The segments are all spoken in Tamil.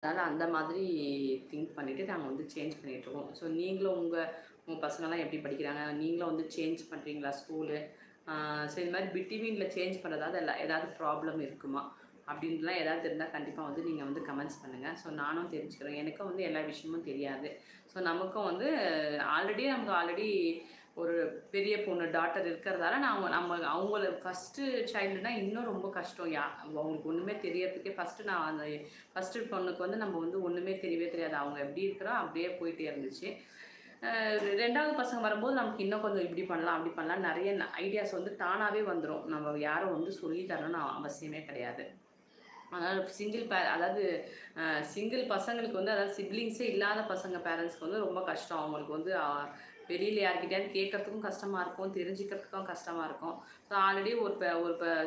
அதனால் அந்த மாதிரி திங்க் பண்ணிவிட்டு நாங்கள் வந்து சேஞ்ச் பண்ணிகிட்ருக்கோம். ஸோ நீங்களும் உங்கள் உங்கள் பசங்கள்லாம் எப்படி படிக்கிறாங்க? நீங்களும் வந்து சேஞ்ச் பண்ணுறீங்களா ஸ்கூலு? ஸோ இது மாதிரி பிட்வீனில் சேஞ்ச் பண்ணுறதாவது ஏதாவது ப்ராப்ளம் இருக்குமா? அப்படின்லாம் ஏதாவது இருந்தால் கண்டிப்பாக வந்து நீங்கள் வந்து கமெண்ட்ஸ் பண்ணுங்கள். ஸோ நானும் தெரிஞ்சுக்கிறேன். எனக்கும் வந்து எல்லா விஷயமும் தெரியாது. ஸோ நமக்கும் வந்து நமக்கு ஆல்ரெடி ஒரு பெரிய பொண்ணு டாட்டர் இருக்கிறதால அவங்கள ஃபஸ்ட்டு சைல்டுனா இன்னும் ரொம்ப கஷ்டம். அவங்களுக்கு ஒன்றுமே தெரியறதுக்கே நான் அந்த ஃபஸ்ட்டு பொண்ணுக்கு வந்து நம்ம வந்து ஒன்றுமே தெரியவே தெரியாது. அவங்க எப்படி இருக்கிறோ அப்படியே போயிட்டே இருந்துச்சு. 2வது பசங்க வரும்போது நமக்கு இன்னும் கொஞ்சம் இப்படி பண்ணலாம், அப்படி பண்ணலாம் நெறைய ஐடியாஸ் வந்து தானாகவே வந்துரும். நம்ம யாரும் வந்து சொல்லி தரணும்னு அவசியமே கிடையாது. அதனால் அதாவது சிங்கிள் பசங்களுக்கு வந்து அதாவது சிப்லிங்ஸே இல்லாத பசங்க பேரண்ட்ஸ்க்கு வந்து ரொம்ப கஷ்டம். அவங்களுக்கு வந்து வெளியில யார்கிட்டயாவது கேட்கறதுக்கும் கஷ்டமா இருக்கும், தெரிஞ்சுக்கிறதுக்கும் கஷ்டமா இருக்கும். ஸோ ஆல்ரெடி ஒரு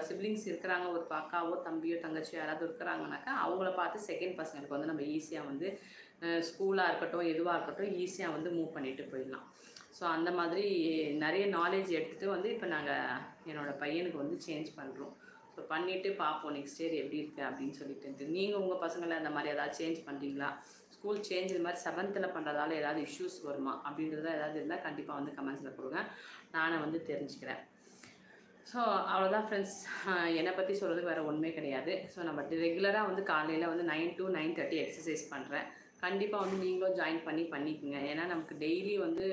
சிப்லிங்ஸ் இருக்கிறாங்க, ஒரு அக்காவோ, தம்பியோ, தங்கச்சியோ யாராவது இருக்கிறாங்கனாக்கா, அவங்கள பார்த்து செகண்ட் பசங்களுக்கு வந்து நம்ம ஈஸியாக வந்து ஸ்கூலாக இருக்கட்டும், எதுவாக இருக்கட்டும் ஈஸியாக வந்து மூவ் பண்ணிட்டு போயிடலாம். ஸோ அந்த மாதிரி நெறைய நாலேஜ் எடுத்துகிட்டு வந்து இப்போ நாங்கள் என்னோடய பையனுக்கு வந்து சேஞ்ச் பண்ணுறோம். ஸோ பண்ணிவிட்டு பார்ப்போம் நெக்ஸ்ட் இயர் எப்படி இருக்குது அப்படின்னு சொல்லிட்டு. நீங்கள் உங்கள் பசங்களை அந்த மாதிரி ஏதாவது சேஞ்ச் பண்ணுறீங்களா? ஸ்கூல் சேஞ்ச் இது மாதிரி 7த்தில் பண்ணுறதால ஏதாவது இஷ்யூஸ் வருமா? அப்படின்றத ஏதாவது இருந்தால் கண்டிப்பாக வந்து கமெண்ட்ஸில் கொடுங்க. நானும் வந்து தெரிஞ்சுக்கிறேன். ஸோ அவ்வளோதான் ஃப்ரெண்ட்ஸ். என்னை பற்றி சொல்கிறதுக்கு வேறு ஒன்றுமே கிடையாது. ஸோ நம்ம ரெகுலராக வந்து காலையில் வந்து 9 to 9:30 எக்ஸசைஸ் பண்ணுறேன். கண்டிப்பாக வந்து நீங்களும் ஜாயின் பண்ணிக்கோங்க. ஏன்னா நமக்கு டெய்லி வந்து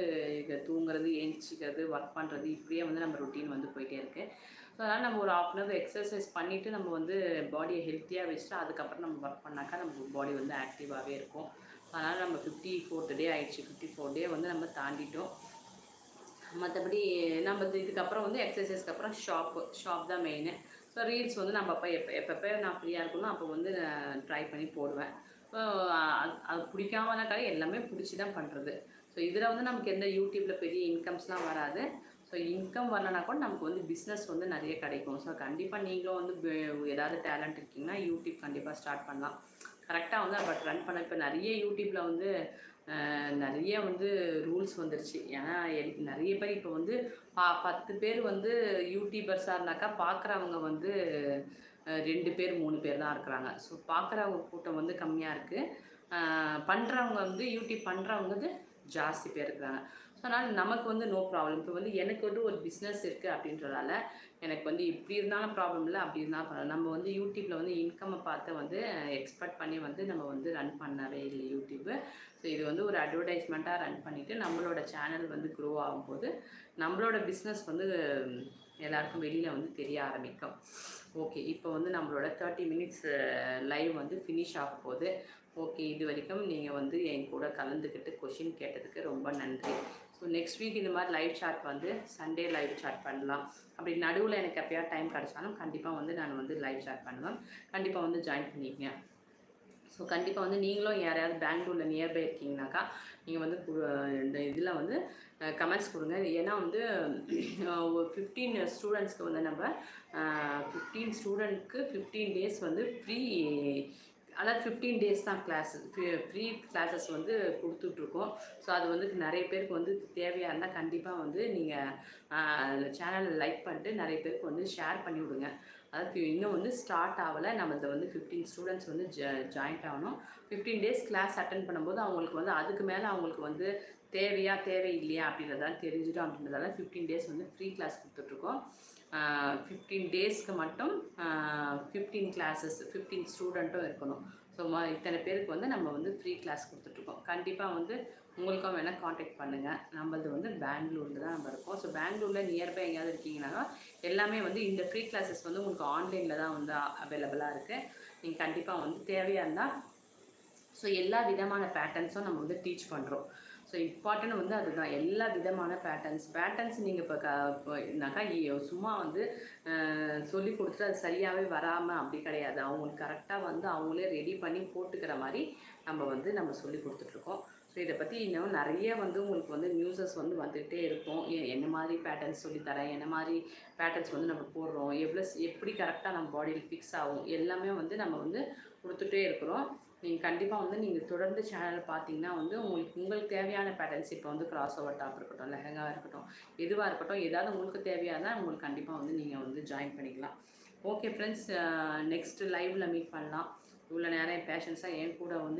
தூங்குறது, ஏந்திச்சிக்கிறது, ஒர்க் பண்ணுறது இப்படியே வந்து நம்ம ரொட்டீன் வந்து போயிட்டே இருக்குது. ஸோ அதனால் நம்ம ஒரு 1/2 அன் எக்ஸசைஸ் பண்ணிவிட்டு நம்ம வந்து பாடியை ஹெல்த்தியாக வச்சுட்டு அதுக்கப்புறம் நம்ம ஒர்க் பண்ணாக்கா நம்ம பாடி வந்து ஆக்டிவாகவே இருக்கும். அதனால் நம்ம 54th டே ஆகிடுச்சு. 54 டே வந்து நம்ம தாண்டிட்டோம். மற்றபடி நம்ம இதுக்கப்புறம் வந்து எக்ஸசைஸ்க்கு அப்புறம் ஷாப் தான் மெயினு. ஸோ ரீல்ஸ் வந்து நம்ம எப்பப்போ நான் ஃப்ரீயாக இருக்கணும் அப்போ வந்து ட்ரை பண்ணி போடுவேன். அது பிடிக்காமனாக்கா எல்லாமே பிடிச்சி தான் பண்ணுறது. ஸோ இதில் வந்து நமக்கு எந்த யூடியூப்பில் பெரிய இன்கம்ஸ்லாம் வராது. ஸோ இன்கம் வரலனா கூட நமக்கு வந்து பிஸ்னஸ் வந்து நிறைய கிடைக்கும். ஸோ கண்டிப்பாக நீங்களும் வந்து ஏதாவது டேலண்ட் இருக்கீங்கன்னா யூடியூப் கண்டிப்பாக ஸ்டார்ட் பண்ணலாம். கரெக்டாக வந்து பட் ரன் பண்ண இப்போ நிறைய யூடியூப்பில் வந்து நிறைய வந்து ரூல்ஸ் வந்துருச்சு. ஏன்னா நிறைய பேர் இப்போ வந்து 10 பேர் வந்து யூடியூபர்ஸாக இருந்தாக்கா பார்க்குறவங்க வந்து 2 பேர் 3 பேர் தான் இருக்கிறாங்க. ஸோ பார்க்குறவங்க கூட்டம் வந்து கம்மியாக இருக்குது. பண்ணுறவங்க வந்து யூடியூப் பண்ணுறவங்க வந்து ஜாஸ்தி பேர் இருக்கிறாங்க. ஸோ அதனால் நமக்கு வந்து நோ ப்ராப்ளம். இப்போ வந்து எனக்கு வந்து ஒரு பிஸ்னஸ் இருக்குது அப்படின்றதால எனக்கு வந்து இப்படி இருந்தாலும் ப்ராப்ளம் இல்லை, அப்படி இருந்தாலும் பரவாயில்ல. நம்ம வந்து யூடியூப்பில் வந்து இன்கம்மை பார்த்து வந்து எக்ஸ்பெக்ட் பண்ணி வந்து நம்ம வந்து ரன் பண்ணவே இல்லை யூடியூப்பு. ஸோ இது வந்து ஒரு அட்வர்டைஸ்மெண்ட்டாக ரன் பண்ணிவிட்டு நம்மளோட சேனல் வந்து க்ரோ ஆகும்போது நம்மளோட பிஸ்னஸ் வந்து எல்லாருக்கும் வெளியில் வந்து தெரிய ஆரம்பிக்கும். ஓகே, இப்போ வந்து நம்மளோட 30 மினிட்ஸ் லைவ் வந்து ஃபினிஷ் ஆக போகுது. ஓகே, இது வரைக்கும் நீங்கள் வந்து என் கூட கலந்துக்கிட்டு கொஷின் கேட்டதுக்கு ரொம்ப நன்றி. ஸோ நெக்ஸ்ட் வீக் இந்த மாதிரி லைவ் சாட் வந்து சண்டே லைவ் சாட் பண்ணலாம். அப்படி நடுவில் எனக்கு எப்போயாவது டைம் கிடச்சாலும் கண்டிப்பாக வந்து நான் வந்து லைவ் சாட் பண்ணுவேன். கண்டிப்பாக வந்து ஜாயின் பண்ணிக்கங்க. ஸோ கண்டிப்பாக வந்து நீங்களும் யாரையாவது பெங்களூரில் நியர்பை இருக்கீங்கனாக்கா நீங்கள் வந்து இந்த இதில் வந்து கமெண்ட்ஸ் கொடுங்க. ஏன்னா வந்து ஒரு 15 ஸ்டூடெண்ட்ஸ்க்கு வந்து நம்ம 15 ஸ்டூடெண்ட்க்கு 15 டேஸ் வந்து ஃப்ரீ, அதாவது 15 டேஸ் தான் கிளாஸ் ஃப்ரீ கிளாஸஸ் வந்து கொடுத்துட்ருக்கோம். ஸோ அது வந்து நிறைய பேருக்கு வந்து தேவையாக இருந்தால் கண்டிப்பாக வந்து நீங்கள் சேனலை லைக் பண்ணிட்டு நிறைய பேருக்கு வந்து ஷேர் பண்ணி விடுங்க. அதாவது இன்னும் வந்து ஸ்டார்ட் ஆகலை. நம்மளது வந்து 15 ஸ்டூடெண்ட்ஸ் வந்து ஜாயின்ட் ஆகணும். 15 டேஸ் கிளாஸ் அட்டன் பண்ணும்போது அவங்களுக்கு வந்து அதுக்கு மேலே அவங்களுக்கு வந்து தேவையில்லையா அப்படின்றதால தெரிஞ்சிடும். அப்படின்றதால 15 டேஸ் வந்து ஃப்ரீ கிளாஸ் கொடுத்துட்ருக்கோம். 15 டேஸ்க்கு மட்டும் 15 கிளாஸஸ் 15 ஸ்டூடெண்ட்டும் இருக்கணும். ஸோ இத்தனை பேருக்கு வந்து நம்ம வந்து ஃப்ரீ கிளாஸ் கொடுத்துட்ருக்கோம். கண்டிப்பாக வந்து உங்களுக்கும் வேணால் காண்டாக்ட் பண்ணுங்கள். நம்மளது வந்து பெங்களூரில் தான் நம்ம இருக்கோம். ஸோ பெங்களூரில் நியர்பை எங்கேயாவது இருக்கீங்கன்னா எல்லாமே வந்து இந்த ஃப்ரீ கிளாஸஸ் வந்து உங்களுக்கு ஆன்லைனில் தான் வந்து அவைலபிளாக இருக்குது. நீங்கள் கண்டிப்பாக வந்து தேவையாக இருந்தால் ஸோ எல்லா விதமான பேட்டர்ன்ஸும் நம்ம வந்து டீச் பண்ணுறோம். ஸோ இம்பார்ட்டன்ட் வந்து அதுதான். எல்லா விதமான பேட்டர்ன்ஸ் நீங்கள் இப்போனாக்கா சும்மா வந்து சொல்லி கொடுத்துட்டு அது சரியாகவே வராமல் அப்படி கிடையாது. அவங்களுக்கு கரெக்டாக வந்து அவங்களே ரெடி பண்ணி போட்டுக்கிற மாதிரி நம்ம சொல்லி கொடுத்துட்ருக்கோம். ஸோ இதை பற்றி இன்னும் நிறைய வந்து உங்களுக்கு வந்து நியூஸஸ் வந்து வந்துகிட்டே இருக்கும். என்ன மாதிரி பேட்டர்ன்ஸ் சொல்லித்தரேன், என்ன மாதிரி பேட்டர்ன்ஸ் வந்து நம்ம போடுறோம், எப்படி கரெக்டாக நம்ம பாடியில் ஃபிக்ஸ் ஆகும் எல்லாமே வந்து நம்ம வந்து கொடுத்துட்டே இருக்கிறோம். நீங்கள் கண்டிப்பாக வந்து நீங்கள் தொடர்ந்து சேனலை பார்த்தீங்கன்னா வந்து உங்களுக்கு தேவையான பேட்டர்ன்ஸ் இப்போ வந்து கிராஸ் ஓவர் டாப் இருக்கட்டும், லெஹங்காவாக இருக்கட்டும், எதுவாக இருக்கட்டும், ஏதாவது உங்களுக்கு தேவையானால் உங்களுக்கு கண்டிப்பாக வந்து நீங்கள் வந்து ஜாயின் பண்ணிக்கலாம். ஓகே ஃப்ரெண்ட்ஸ், நெக்ஸ்ட் லைவில் மீட் பண்ணலாம். இவ்வளோ நேரம் பேஷன்ஸாக என் கூட வந்து